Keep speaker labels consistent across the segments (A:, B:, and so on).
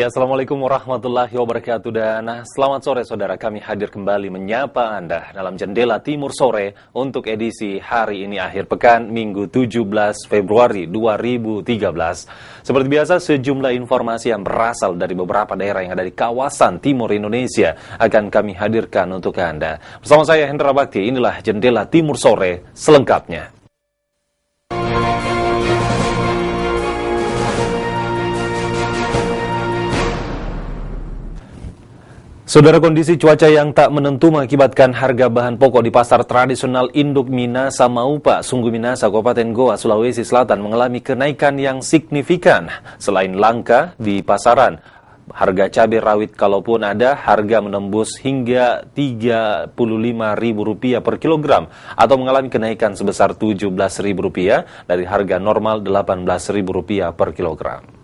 A: Ya, Assalamualaikum warahmatullahi wabarakatuh dan selamat sore saudara, kami hadir kembali menyapa Anda dalam Jendela Timur Sore untuk edisi hari ini akhir pekan Minggu 17 Februari 2013. Seperti biasa sejumlah informasi yang berasal dari beberapa daerah yang ada di kawasan timur Indonesia akan kami hadirkan untuk Anda. Bersama saya Hendra Bakti, inilah Jendela Timur Sore selengkapnya. Saudara, kondisi cuaca yang tak menentu mengakibatkan harga bahan pokok di pasar tradisional induk Minasa Maupa, Sungguh Minasa, Kabupaten Goa, Sulawesi Selatan mengalami kenaikan yang signifikan. Selain langka di pasaran, harga cabai rawit kalaupun ada, harga menembus hingga Rp35.000 per kilogram atau mengalami kenaikan sebesar Rp17.000 dari harga normal Rp18.000 per kilogram.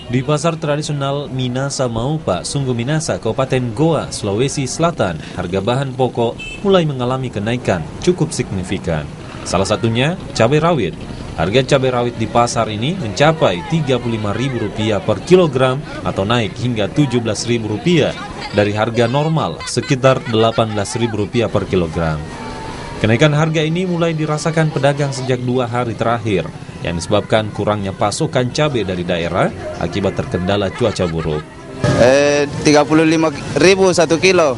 A: Di pasar tradisional Minasa Maupa, Sungguh Minasa, Kabupaten Goa, Sulawesi Selatan, harga bahan pokok mulai mengalami kenaikan cukup signifikan. Salah satunya cabai rawit. Harga cabai rawit di pasar ini mencapai Rp35.000 per kilogram atau naik hingga Rp17.000 dari harga normal sekitar Rp18.000 per kilogram. Kenaikan harga ini mulai dirasakan pedagang sejak 2 hari terakhir, yang disebabkan kurangnya pasokan cabai dari daerah akibat terkendala cuaca buruk.
B: 35.000 1 kilo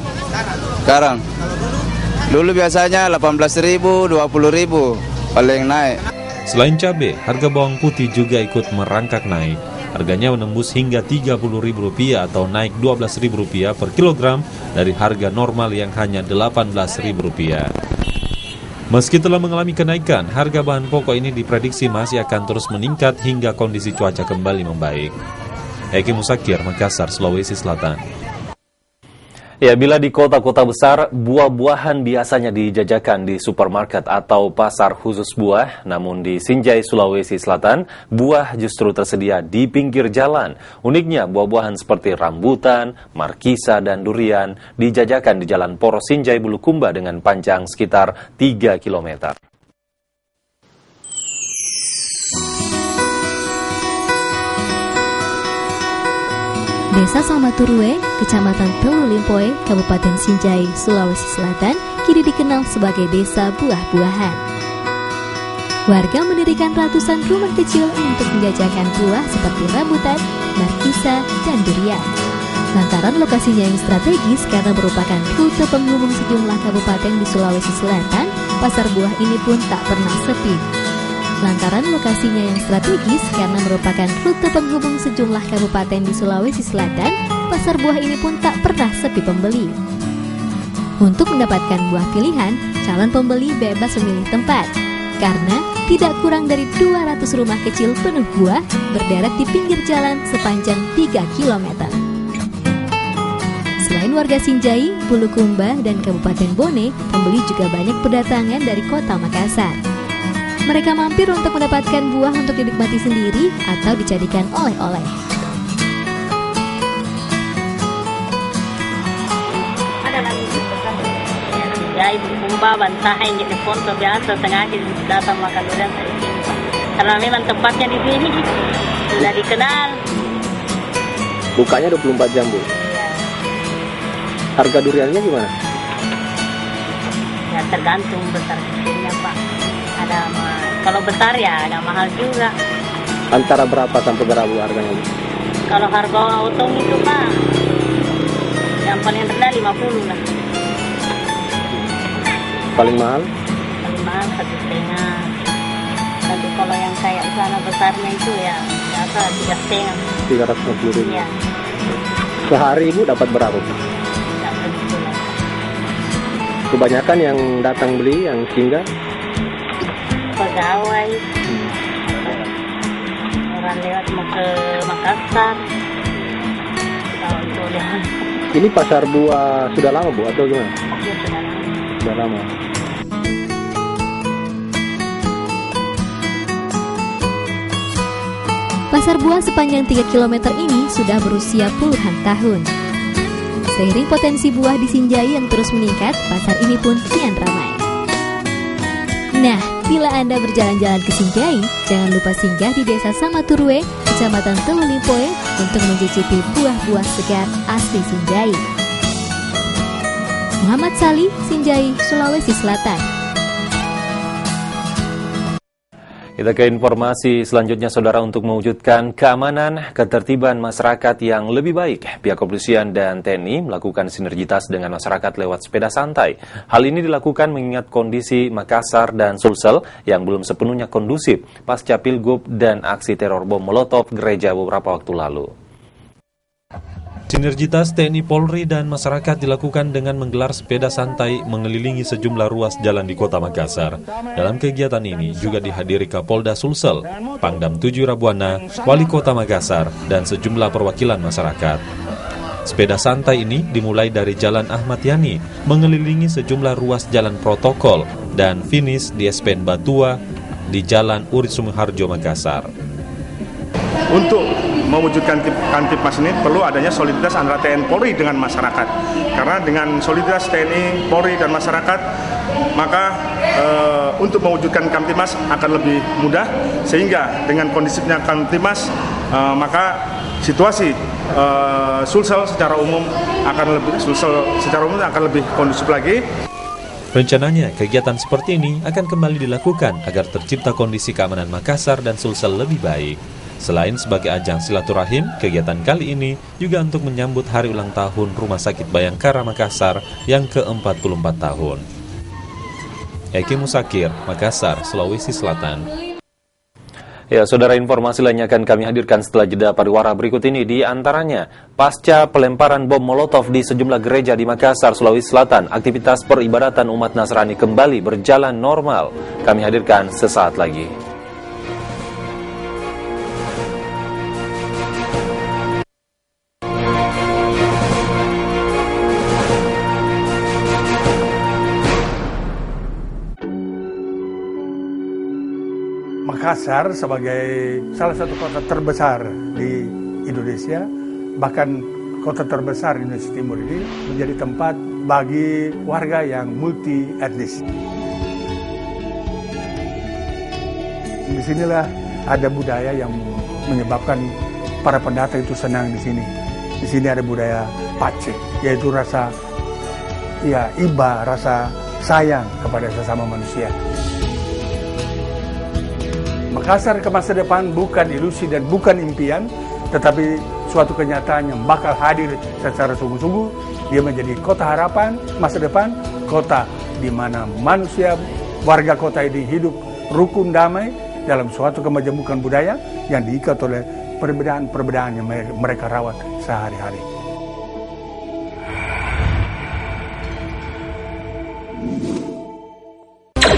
B: sekarang. Dulu biasanya 18.000, 20.000 paling naik.
A: Selain cabai, harga bawang putih juga ikut merangkak naik. Harganya menembus hingga Rp30.000 atau naik Rp12.000 per kilogram dari harga normal yang hanya Rp18.000. Meski telah mengalami kenaikan, harga bahan pokok ini diprediksi masih akan terus meningkat hingga kondisi cuaca kembali membaik. Eki Musakir, Makassar, Sulawesi Selatan. Ya, bila di kota-kota besar, buah-buahan biasanya dijajakan di supermarket atau pasar khusus buah, namun di Sinjai, Sulawesi Selatan, buah justru tersedia di pinggir jalan. Uniknya, buah-buahan seperti rambutan, markisa, dan durian dijajakan di Jalan Poros Sinjai Bulukumba dengan panjang sekitar 3 km.
C: Desa Samaturwe, Kecamatan Telu Limpoe, Kabupaten Sinjai, Sulawesi Selatan, kini dikenal sebagai desa buah-buahan. Warga mendirikan ratusan rumah kecil untuk menjajakan buah seperti rambutan, markisa, dan durian. Lantaran lokasinya yang strategis karena merupakan rute penghubung sejumlah kabupaten di Sulawesi Selatan, pasar buah ini pun tak pernah sepi. Lantaran lokasinya yang strategis karena merupakan rute penghubung sejumlah kabupaten di Sulawesi Selatan, pasar buah ini pun tak pernah sepi pembeli. Untuk mendapatkan buah pilihan, calon pembeli bebas memilih tempat, karena tidak kurang dari 200 rumah kecil penuh buah berderet di pinggir jalan sepanjang 3 km. Selain warga Sinjai, Bulukumba, dan Kabupaten Bone, pembeli juga banyak berdatangan dari kota Makassar. Mereka mampir untuk mendapatkan buah untuk dinikmati sendiri atau dijadikan oleh-oleh.
D: Ada lagi ya, ibu kumba bantahan di foto biasa sengaja datang makan durian dari sini, karena memang tempatnya di sini sudah dikenal.
E: Bukanya 24 jam, Bu. Harga duriannya gimana?
D: Ya tergantung besar kecilnya, Pak. Ada kalau besar ya agak mahal juga.
E: Antara berapa sampai berapa harganya?
D: Kalau harga otong itu, Pak, yang paling rendah 50 lah.
E: Paling mahal?
D: Paling mahal 1,5. Tapi kalau yang kayak sana besarnya itu ya biasa 3,5.
E: 350.000.
D: Iya.
E: Sehari Ibu dapat berapa, Bu?
D: Dapat itu lah.
E: Kebanyakan yang datang beli, yang singgah?
D: Pegawai, orang lewat mau ke Makassar. Kalau itu udah.
E: Ini pasar buah sudah lama, Bu, atau gimana?
D: Ya, sudah lama.
E: Sudah lama.
C: Pasar buah sepanjang 3 km ini sudah berusia puluhan tahun. Seiring potensi buah di Sinjai yang terus meningkat, pasar ini pun kian ramai. Nah, bila Anda berjalan-jalan ke Sinjai, jangan lupa singgah di Desa Samaturwe, Kecamatan Telu Limpoe untuk mencicipi buah-buah segar asli Sinjai. Muhammad Salih, Sinjai, Sulawesi Selatan.
A: Kita ke informasi selanjutnya, Saudara. Untuk mewujudkan keamanan ketertiban masyarakat yang lebih baik, pihak kepolisian dan TNI melakukan sinergitas dengan masyarakat lewat sepeda santai. Hal ini dilakukan mengingat kondisi Makassar dan Sulsel yang belum sepenuhnya kondusif pasca Pilgub dan aksi teror bom Molotov gereja beberapa waktu lalu. Sinergitas TNI Polri dan masyarakat dilakukan dengan menggelar sepeda santai mengelilingi sejumlah ruas jalan di Kota Makassar. Dalam kegiatan ini juga dihadiri Kapolda Sulsel, Pangdam 7 Rabuana, Wali Kota Makassar, dan sejumlah perwakilan masyarakat. Sepeda santai ini dimulai dari Jalan Ahmad Yani, mengelilingi sejumlah ruas jalan protokol, dan finish di SPN Batua di Jalan Urip Sumiharjo, Makassar.
F: Untuk mewujudkan Kamtipmas ini perlu adanya soliditas antara TNI Polri dengan masyarakat. Karena dengan soliditas TNI, Polri, dan masyarakat, maka untuk mewujudkan Kamtipmas akan lebih mudah, sehingga dengan kondisinya Kamtipmas, maka situasi Sulsel secara umum akan lebih kondusif lagi.
A: Rencananya, kegiatan seperti ini akan kembali dilakukan agar tercipta kondisi keamanan Makassar dan Sulsel lebih baik. Selain sebagai ajang silaturahim, kegiatan kali ini juga untuk menyambut hari ulang tahun Rumah Sakit Bayangkara Makassar yang ke-44 tahun. Eki Musakir, Makassar, Sulawesi Selatan. Ya, Saudara, informasi lainnya akan kami hadirkan setelah jeda pariwara berikut ini. Di antaranya, pasca pelemparan bom Molotov di sejumlah gereja di Makassar, Sulawesi Selatan, aktivitas peribadatan umat Nasrani kembali berjalan normal. Kami hadirkan sesaat lagi.
G: Makassar sebagai salah satu kota terbesar di Indonesia, bahkan kota terbesar di Indonesia Timur ini, menjadi tempat bagi warga yang multi etnis. Di sinilah ada budaya yang menyebabkan para pendatang itu senang di sini. Di sini ada budaya pace, yaitu rasa iba, rasa sayang kepada sesama manusia. Makassar ke masa depan bukan ilusi dan bukan impian, tetapi suatu kenyataan yang bakal hadir secara sungguh-sungguh. Dia menjadi kota harapan masa depan, kota di mana manusia, warga kota ini hidup rukun damai dalam suatu kemajemukan budaya yang diikat oleh perbedaan-perbedaan yang mereka rawat sehari-hari.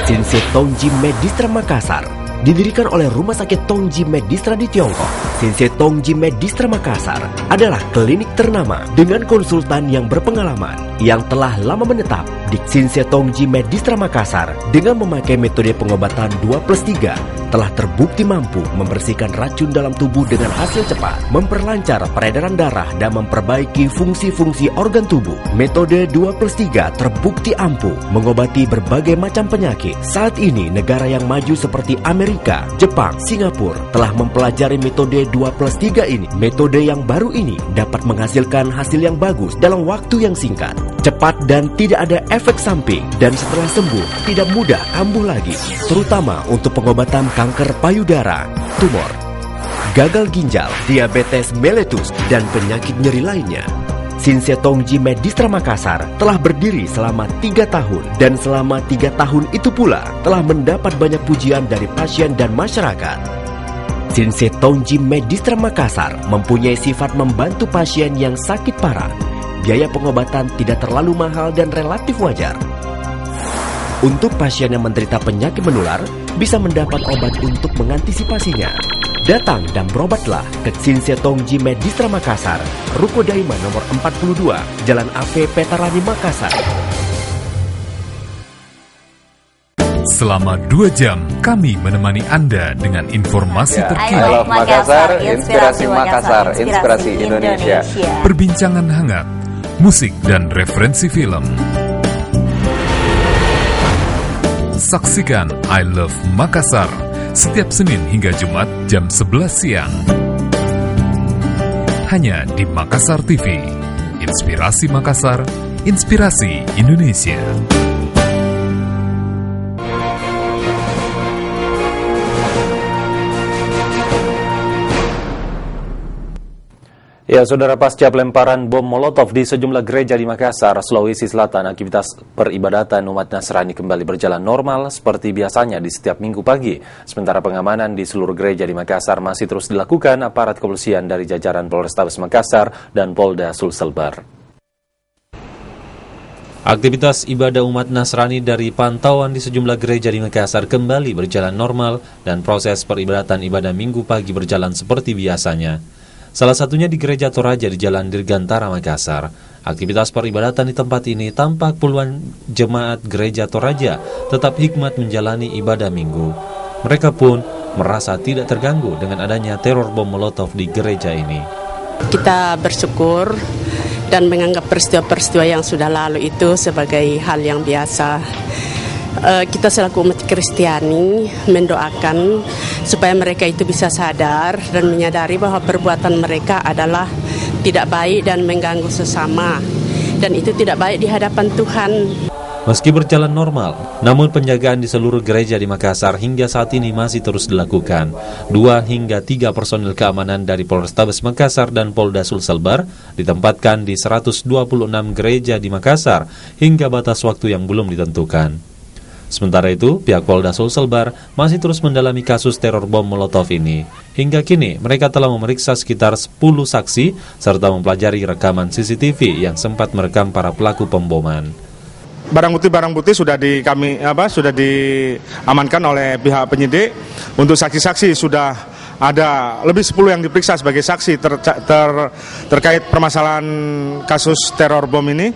H: Sinsei Tongji Medistra Makassar didirikan oleh Rumah Sakit Tongji Medistra di Tiongkok. Sinsei Tongji Medistra Makassar adalah klinik ternama dengan konsultan yang berpengalaman yang telah lama menetap di Sinsei Tongji Medistra Makassar dengan memakai metode pengobatan 2+3 telah terbukti mampu membersihkan racun dalam tubuh dengan hasil cepat, memperlancar peredaran darah dan memperbaiki fungsi-fungsi organ tubuh. Metode 2+3 terbukti ampuh mengobati berbagai macam penyakit. Saat ini negara yang maju seperti Amerika, Jepang, Singapura telah mempelajari metode 2+3 ini. Metode yang baru ini dapat menghasilkan hasil yang bagus dalam waktu yang singkat, cepat dan tidak ada efek samping, dan setelah sembuh tidak mudah kambuh lagi, terutama untuk pengobatan kanker payudara, tumor, gagal ginjal, diabetes mellitus, dan penyakit nyeri lainnya. Sinsei Tongji Medistra Makassar telah berdiri selama 3 tahun, dan selama 3 tahun itu pula telah mendapat banyak pujian dari pasien dan masyarakat. Sinsei Tongji Medistra Makassar mempunyai sifat membantu pasien yang sakit parah. Biaya pengobatan tidak terlalu mahal dan relatif wajar. Untuk pasien yang menderita penyakit menular, bisa mendapat obat untuk mengantisipasinya. Datang dan berobatlah ke Sinsei Tongji Medistra Makassar, Ruko Daima nomor 42, Jalan AP Petarani, Makassar.
I: Selama 2 jam, kami menemani Anda dengan informasi terkini.
B: I love Makassar, inspirasi Makassar, inspirasi Indonesia.
I: Perbincangan hangat, musik dan referensi film. Saksikan I Love Makassar setiap Senin hingga Jumat jam 11 siang. hanya di Makassar TV. Inspirasi Makassar, inspirasi Indonesia.
A: Ya, saudara, pasca pelemparan bom Molotov di sejumlah gereja di Makassar, Sulawesi Selatan, aktivitas peribadatan umat Nasrani kembali berjalan normal seperti biasanya di setiap minggu pagi. Sementara pengamanan di seluruh gereja di Makassar masih terus dilakukan aparat kepolisian dari jajaran Polrestabes Makassar dan Polda Sulselbar. Aktivitas ibadah umat Nasrani dari pantauan di sejumlah gereja di Makassar kembali berjalan normal dan proses peribadatan ibadah minggu pagi berjalan seperti biasanya. Salah satunya di Gereja Toraja di Jalan Dirgantara, Makassar. Aktivitas peribadatan di tempat ini tampak puluhan jemaat Gereja Toraja tetap hikmat menjalani ibadah minggu. Mereka pun merasa tidak terganggu dengan adanya teror bom Molotov di gereja ini.
J: Kita bersyukur dan menganggap peristiwa-peristiwa yang sudah lalu itu sebagai hal yang biasa. Kita selaku umat Kristiani mendoakan supaya mereka itu bisa sadar dan menyadari bahwa perbuatan mereka adalah tidak baik dan mengganggu sesama, dan itu tidak baik di hadapan Tuhan.
A: Meski berjalan normal, namun penjagaan di seluruh gereja di Makassar hingga saat ini masih terus dilakukan. 2 hingga 3 personil keamanan dari Polrestabes Makassar dan Polda Sulselbar ditempatkan di 126 gereja di Makassar hingga batas waktu yang belum ditentukan. Sementara itu, pihak Polda Sulselbar masih terus mendalami kasus teror bom Molotov ini. Hingga kini, mereka telah memeriksa sekitar 10 saksi serta mempelajari rekaman CCTV yang sempat merekam para pelaku pemboman.
F: Barang bukti sudah diamankan oleh pihak penyidik. Untuk saksi-saksi sudah ada lebih 10 yang diperiksa sebagai saksi terkait permasalahan kasus teror bom ini,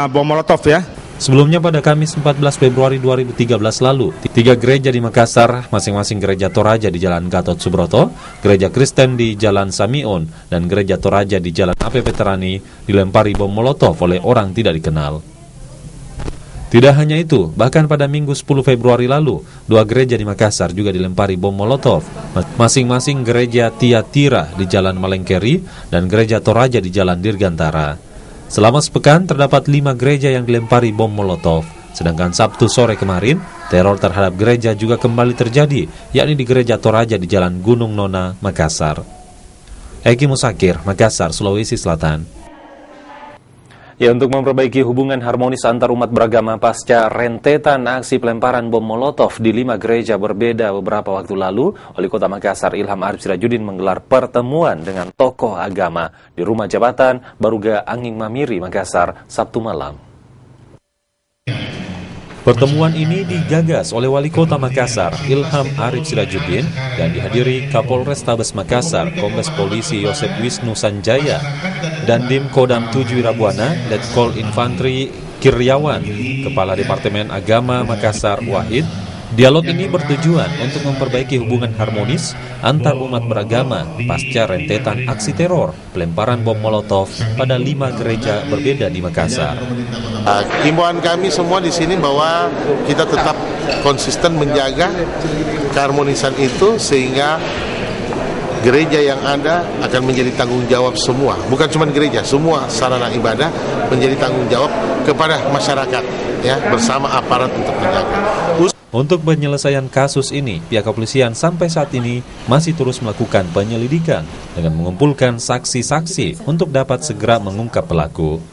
F: bom Molotov ya.
A: Sebelumnya pada Kamis 14 Februari 2013 lalu, 3 gereja di Makassar, masing-masing Gereja Toraja di Jalan Gatot Subroto, Gereja Kristen di Jalan Samion, dan Gereja Toraja di Jalan AP Veterani dilempari bom Molotov oleh orang tidak dikenal. Tidak hanya itu, bahkan pada Minggu 10 Februari lalu, 2 gereja di Makassar juga dilempari bom Molotov, masing-masing Gereja Tiatira di Jalan Malengkeri dan Gereja Toraja di Jalan Dirgantara. Selama sepekan terdapat 5 gereja yang dilempari bom Molotov. Sedangkan Sabtu sore kemarin, teror terhadap gereja juga kembali terjadi, yakni di Gereja Toraja di Jalan Gunung Nona, Makassar. Eki Musakir, Makassar, Sulawesi Selatan. Ya, untuk memperbaiki hubungan harmonis antar umat beragama pasca rentetan aksi pelemparan bom Molotov di 5 gereja berbeda beberapa waktu lalu, Wali Kota Makassar Ilham Arif Sirajuddin menggelar pertemuan dengan tokoh agama di Rumah Jabatan Baruga Anging Mamiri, Makassar, Sabtu malam. Pertemuan ini digagas oleh Wali Kota Makassar Ilham Arif Sirajuddin dan dihadiri Kapolrestabes Makassar Kombes Polisi Yosep Wisnu Sanjaya dan Dim Kodam 7 Wirabuana Letkol Infantri Kiryawan, Kepala Departemen Agama Makassar Wahid. Dialog ini bertujuan untuk memperbaiki hubungan harmonis antar umat beragama pasca rentetan aksi teror pelemparan bom Molotov pada 5 gereja berbeda di Makassar.
K: Himbauan kami semua di sini bahwa kita tetap konsisten menjaga keharmonisan itu sehingga gereja yang ada akan menjadi tanggung jawab semua, bukan cuma gereja, semua sarana ibadah menjadi tanggung jawab kepada masyarakat ya, bersama aparat untuk menjaga.
A: Untuk penyelesaian kasus ini, pihak kepolisian sampai saat ini masih terus melakukan penyelidikan dengan mengumpulkan saksi-saksi untuk dapat segera mengungkap pelaku.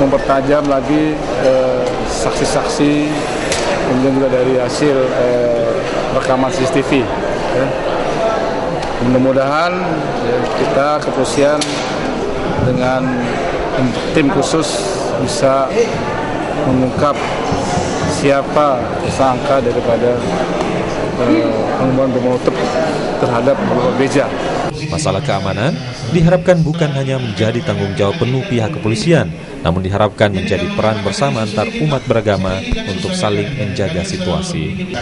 L: Mempertajam lagi saksi-saksi, kemudian juga dari hasil rekaman CCTV. Ya. Mudah-mudahan kita kepolisian dengan tim khusus bisa mengungkap siapa tersangka daripada pembunuhan bom Molotov terhadap beberapa gereja.
A: Masalah keamanan diharapkan bukan hanya menjadi tanggung jawab penuh pihak kepolisian, namun diharapkan menjadi peran bersama antar umat beragama untuk saling menjaga situasi.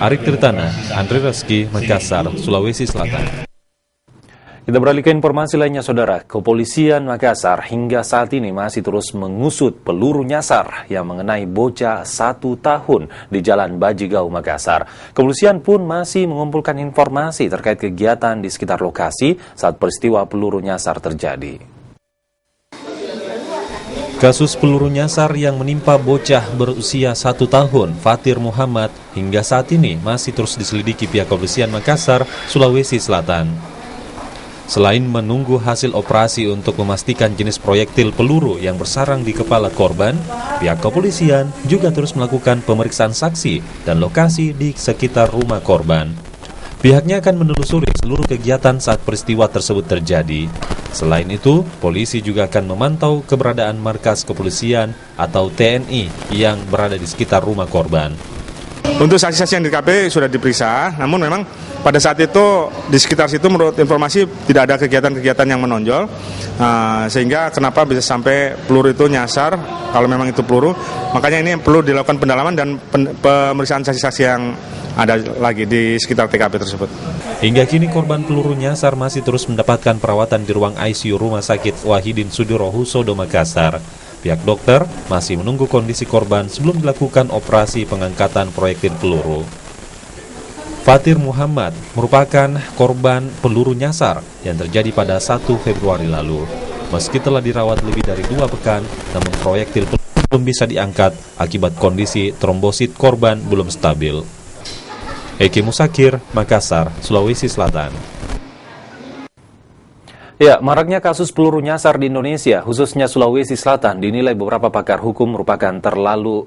A: Arik Tirtana, Andri Reski, Makassar, Sulawesi Selatan. Kita beralih ke informasi lainnya, Saudara. Kepolisian Makassar hingga saat ini masih terus mengusut peluru nyasar yang mengenai bocah 1 tahun di Jalan Bajigau, Makassar. Kepolisian pun masih mengumpulkan informasi terkait kegiatan di sekitar lokasi saat peristiwa peluru nyasar terjadi. Kasus peluru nyasar yang menimpa bocah berusia 1 tahun, Fatir Muhammad, hingga saat ini masih terus diselidiki pihak kepolisian Makassar, Sulawesi Selatan. Selain menunggu hasil operasi untuk memastikan jenis proyektil peluru yang bersarang di kepala korban, pihak kepolisian juga terus melakukan pemeriksaan saksi dan lokasi di sekitar rumah korban. Pihaknya akan menelusuri seluruh kegiatan saat peristiwa tersebut terjadi. Selain itu, polisi juga akan memantau keberadaan markas kepolisian atau TNI yang berada di sekitar rumah korban.
F: Untuk saksi-saksi yang di TKP sudah diperiksa, namun memang pada saat itu di sekitar situ menurut informasi tidak ada kegiatan-kegiatan yang menonjol, sehingga kenapa bisa sampai peluru itu nyasar, kalau memang itu peluru, makanya ini perlu dilakukan pendalaman dan pemeriksaan saksi-saksi yang ada lagi di sekitar TKP tersebut.
A: Hingga kini korban peluru nyasar masih terus mendapatkan perawatan di ruang ICU Rumah Sakit Wahidin Sudirohusodo Makassar. Pihak dokter masih menunggu kondisi korban sebelum dilakukan operasi pengangkatan proyektil peluru. Fatir Muhammad merupakan korban peluru nyasar yang terjadi pada 1 Februari lalu. Meski telah dirawat lebih dari 2 pekan, namun proyektil peluru belum bisa diangkat akibat kondisi trombosit korban belum stabil. Eki Musakir, Makassar, Sulawesi Selatan. Ya, maraknya kasus peluru nyasar di Indonesia, khususnya Sulawesi Selatan, dinilai beberapa pakar hukum merupakan terlalu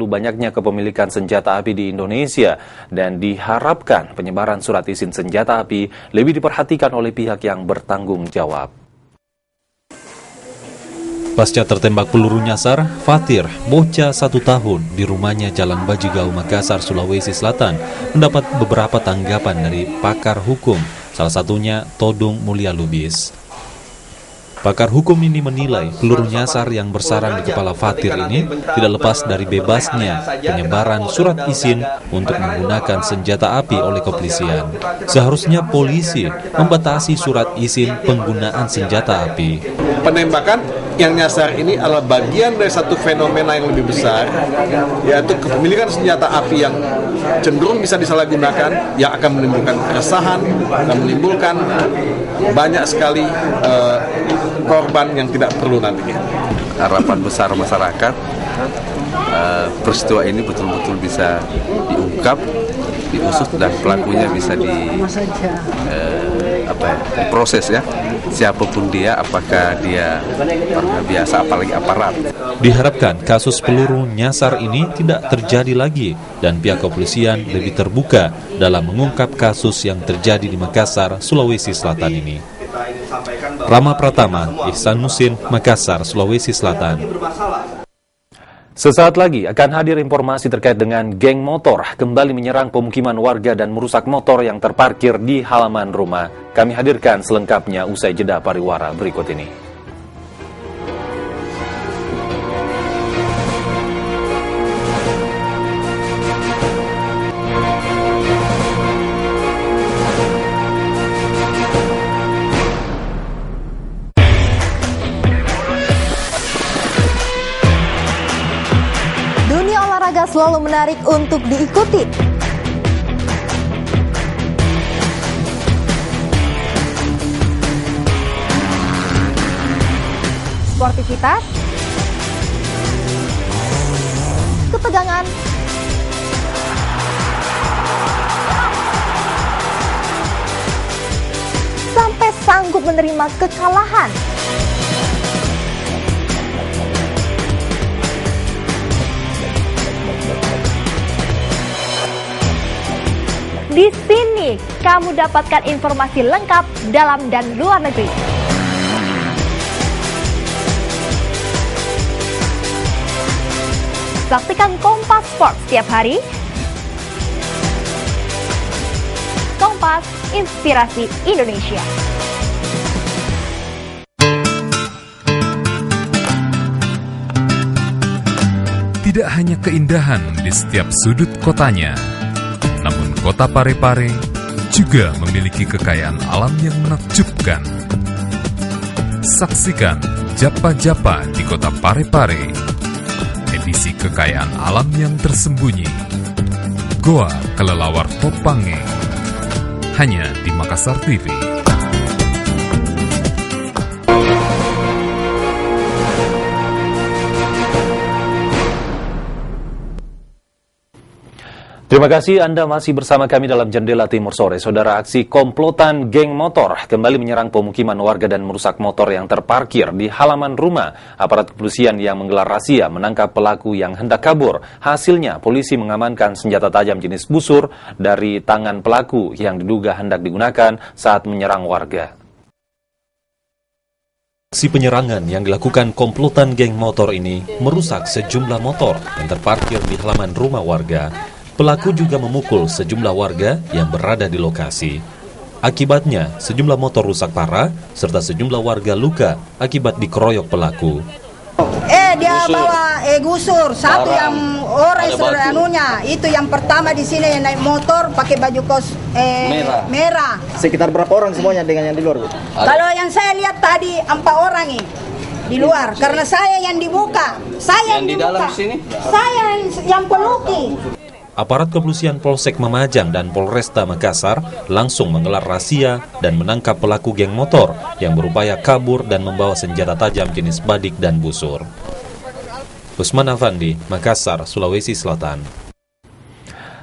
A: banyaknya kepemilikan senjata api di Indonesia dan diharapkan penyebaran surat izin senjata api lebih diperhatikan oleh pihak yang bertanggung jawab. Pasca tertembak peluru nyasar, Fatir, bocah 1 tahun di rumahnya Jalan Bajigau, Makassar, Sulawesi Selatan, mendapat beberapa tanggapan dari pakar hukum. Salah satunya Todung Mulia Lubis. Pakar hukum ini menilai peluru nyasar yang bersarang di kepala Fatir ini tidak lepas dari bebasnya penyebaran surat izin untuk menggunakan senjata api oleh kepolisian. Seharusnya polisi membatasi surat izin penggunaan senjata api.
M: Penembakan yang nyasar ini adalah bagian dari satu fenomena yang lebih besar, yaitu kepemilikan senjata api yang cenderung bisa disalahgunakan, yang akan menimbulkan keresahan dan menimbulkan banyak sekali korban yang tidak perlu nantinya.
B: Harapan besar masyarakat peristiwa ini betul-betul bisa diungkap, diusut dan pelakunya bisa diproses ya. Siapapun dia, apakah dia orang biasa apalagi aparat.
A: Diharapkan kasus peluru nyasar ini tidak terjadi lagi dan pihak kepolisian lebih terbuka dalam mengungkap kasus yang terjadi di Makassar, Sulawesi Selatan ini. Rama Pratama, Ihsan Musin, Makassar, Sulawesi Selatan. Sesaat lagi akan hadir informasi terkait dengan geng motor kembali menyerang pemukiman warga dan merusak motor yang terparkir di halaman rumah. Kami hadirkan selengkapnya usai jeda pariwara berikut ini.
N: Selalu menarik untuk diikuti. Sportivitas, ketegangan, sampai sanggup menerima kekalahan. Di sini kamu dapatkan informasi lengkap dalam dan luar negeri. Saksikan Kompas Sport setiap hari. Kompas, inspirasi Indonesia.
I: Tidak hanya keindahan di setiap sudut kotanya, namun kota Parepare juga memiliki kekayaan alam yang menakjubkan. Saksikan Japa-Japa di Kota Parepare, edisi kekayaan alam yang tersembunyi. Goa Kelelawar Topange, hanya di Makassar TV.
A: Terima kasih Anda masih bersama kami dalam Jendela Timur Sore. Saudara, aksi komplotan geng motor kembali menyerang pemukiman warga dan merusak motor yang terparkir di halaman rumah. Aparat kepolisian yang menggelar razia menangkap pelaku yang hendak kabur. Hasilnya, polisi mengamankan senjata tajam jenis busur dari tangan pelaku yang diduga hendak digunakan saat menyerang warga. Aksi penyerangan yang dilakukan komplotan geng motor ini merusak sejumlah motor yang terparkir di halaman rumah warga. Pelaku juga memukul sejumlah warga yang berada di lokasi. Akibatnya, sejumlah motor rusak parah, serta sejumlah warga luka akibat dikeroyok pelaku.
O: Dia bawa gusur, satu yang orange anunya, itu yang pertama di sini yang naik motor pakai baju kos merah.
E: Sekitar berapa orang semuanya dengan yang di luar, Bu?
O: Kalau yang saya lihat tadi 4 orang nih di luar, karena saya yang dibuka, saya yang di dalam sini, saya yang peluki.
A: Aparat kepolisian Polsek Mamajang dan Polresta Makassar langsung menggelar razia dan menangkap pelaku geng motor yang berupaya kabur dan membawa senjata tajam jenis badik dan busur. Usman Afandi, Makassar, Sulawesi Selatan.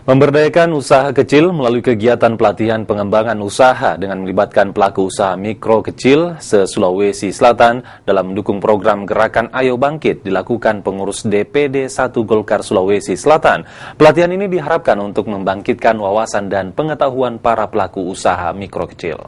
A: Memberdayakan usaha kecil melalui kegiatan pelatihan pengembangan usaha dengan melibatkan pelaku usaha mikro kecil se-Sulawesi Selatan dalam mendukung program Gerakan Ayo Bangkit dilakukan pengurus DPD 1 Golkar Sulawesi Selatan. Pelatihan ini diharapkan untuk membangkitkan wawasan dan pengetahuan para pelaku usaha mikro kecil.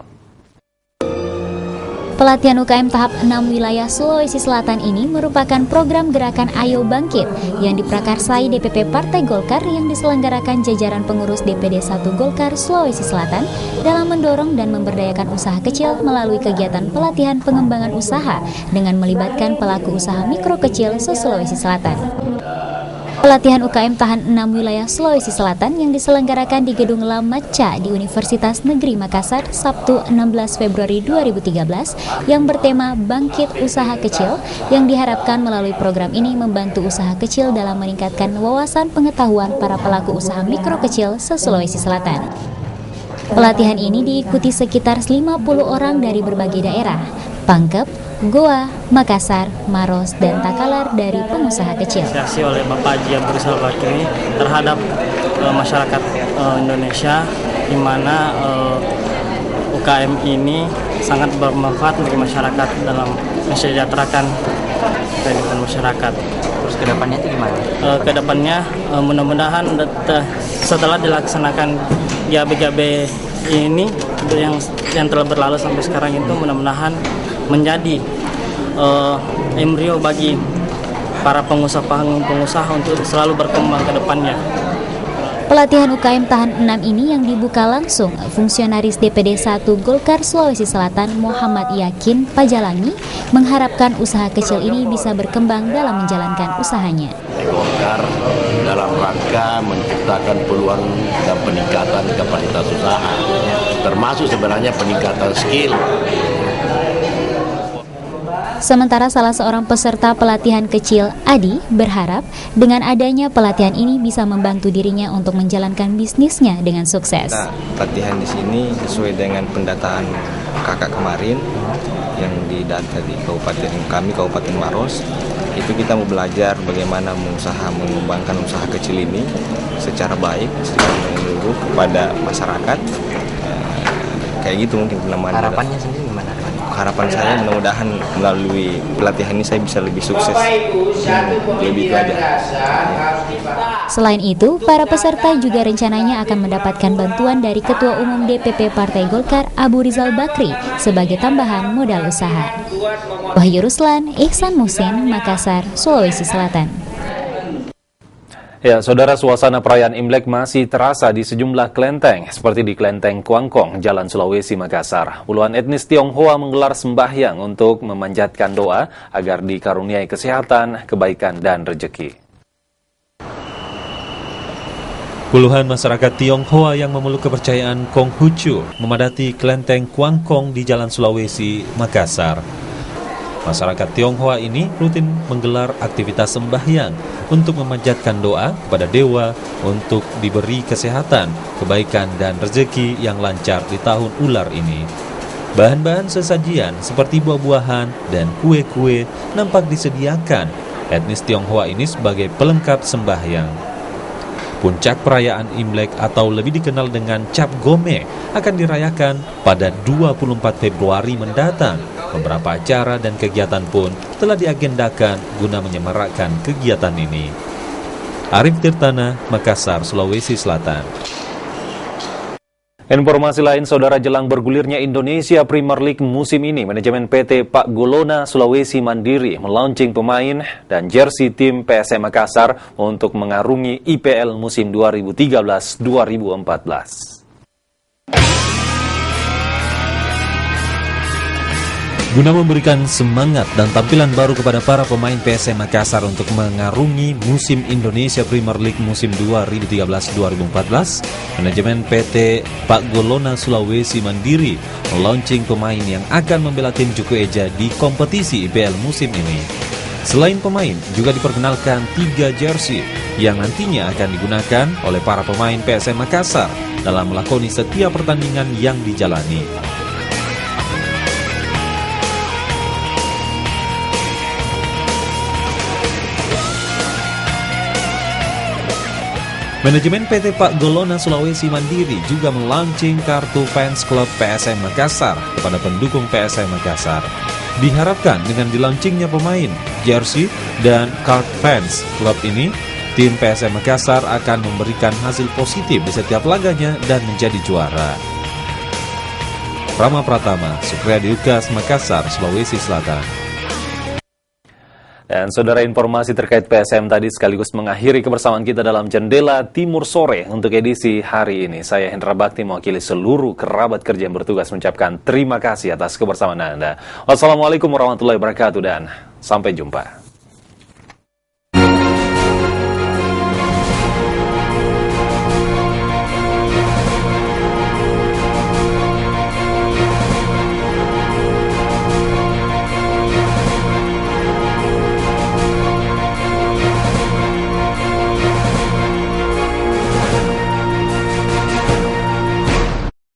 C: Pelatihan UKM tahap 6 wilayah Sulawesi Selatan ini merupakan program Gerakan Ayo Bangkit yang diprakarsai DPP Partai Golkar yang diselenggarakan jajaran pengurus DPD 1 Golkar Sulawesi Selatan dalam mendorong dan memberdayakan usaha kecil melalui kegiatan pelatihan pengembangan usaha dengan melibatkan pelaku usaha mikro kecil se-Sulawesi Selatan. Pelatihan UKM tahan 6 wilayah Sulawesi Selatan yang diselenggarakan di Gedung Lamaca di Universitas Negeri Makassar Sabtu 16 Februari 2013 yang bertema Bangkit Usaha Kecil yang diharapkan melalui program ini membantu usaha kecil dalam meningkatkan wawasan pengetahuan para pelaku usaha mikro kecil se-Sulawesi Selatan. Pelatihan ini diikuti sekitar 50 orang dari berbagai daerah, Pangkep, Goa, Makassar, Maros, dan Takalar dari pengusaha kecil.
P: Inisiasi oleh Bapak Haji Abu Rizal Bakri terhadap masyarakat Indonesia, di mana UKM ini sangat bermanfaat bagi masyarakat dalam mensejahterakan kehidupan masyarakat.
Q: Terus kedepannya itu gimana?
P: Kedepannya mudah-mudahan setelah dilaksanakan GAB ini yang telah berlalu sampai sekarang itu mudah-mudahan menjadi embrio bagi para pengusaha untuk selalu berkembang ke depannya.
C: Pelatihan UKM tahan 6 ini yang dibuka langsung fungsionaris DPD 1 Golkar Sulawesi Selatan Muhammad Yakin Pajalangi mengharapkan usaha kecil ini bisa berkembang dalam menjalankan usahanya.
R: Golkar dalam rangka menciptakan peluang dan peningkatan kapasitas usaha, termasuk sebenarnya peningkatan skill.
C: Sementara salah seorang peserta pelatihan kecil, Adi, berharap dengan adanya pelatihan ini bisa membantu dirinya untuk menjalankan bisnisnya dengan sukses.
S: Nah, pelatihan di sini sesuai dengan pendataan kakak kemarin yang didata di Kabupaten Maros. Itu kita mau belajar bagaimana mengembangkan usaha kecil ini secara baik, secara menyeluruh kepada masyarakat. Kayak gitu mungkin penambahan.
Q: Harapannya sendiri gimana?
S: Harapan saya mudah-mudahan melalui pelatihan ini saya bisa lebih sukses, lebih belajar.
C: Selain itu, para peserta juga rencananya akan mendapatkan bantuan dari Ketua Umum DPP Partai Golkar Abu Rizal Bakri sebagai tambahan modal usaha. Wahyu Ruslan, Ihsan Musin, Makassar, Sulawesi Selatan.
A: Ya, saudara, suasana perayaan Imlek masih terasa di sejumlah kelenteng, seperti di Kelenteng Kuangkong, Jalan Sulawesi, Makassar. Puluhan etnis Tionghoa menggelar sembahyang untuk memanjatkan doa agar dikaruniai kesehatan, kebaikan, dan rezeki. Puluhan masyarakat Tionghoa yang memeluk kepercayaan Konghucu memadati kelenteng Kuangkong di Jalan Sulawesi, Makassar. Masyarakat Tionghoa ini rutin menggelar aktivitas sembahyang untuk memanjatkan doa kepada dewa untuk diberi kesehatan, kebaikan, dan rezeki yang lancar di tahun ular ini. Bahan-bahan sesajian seperti buah-buahan dan kue-kue nampak disediakan etnis Tionghoa ini sebagai pelengkap sembahyang. Puncak perayaan Imlek atau lebih dikenal dengan Cap Gome akan dirayakan pada 24 Februari mendatang. Beberapa acara dan kegiatan pun telah diagendakan guna menyemarakkan kegiatan ini. Arif Tirtana, Makassar, Sulawesi Selatan. Informasi lain, saudara, jelang bergulirnya Indonesia Premier League musim ini, manajemen PT Pak Golona Sulawesi Mandiri melaunching pemain dan jersey tim PSM Makassar untuk mengarungi IPL musim 2013-2014. Guna memberikan semangat dan tampilan baru kepada para pemain PSM Makassar untuk mengarungi musim Indonesia Premier League musim 2013-2014, manajemen PT Pak Golona Sulawesi Mandiri melaunching pemain yang akan membela tim Juku Eja di kompetisi IPL musim ini. Selain pemain, juga diperkenalkan 3 jersey yang nantinya akan digunakan oleh para pemain PSM Makassar dalam melakoni setiap pertandingan yang dijalani. Manajemen PT Pak Golona Sulawesi Mandiri juga melaunching kartu fans klub PSM Makassar kepada pendukung PSM Makassar. Diharapkan dengan dilaunchingnya pemain, jersey, dan card fans klub ini, tim PSM Makassar akan memberikan hasil positif di setiap laganya dan menjadi juara. Rama Pratama, Supriyadi Ukas, Makassar, Sulawesi Selatan. Dan saudara, informasi terkait PSM tadi sekaligus mengakhiri kebersamaan kita dalam Jendela Timur Sore untuk edisi hari ini. Saya Hendra Bakti mewakili seluruh kerabat kerja yang bertugas mengucapkan terima kasih atas kebersamaan Anda. Wassalamualaikum warahmatullahi wabarakatuh dan sampai jumpa.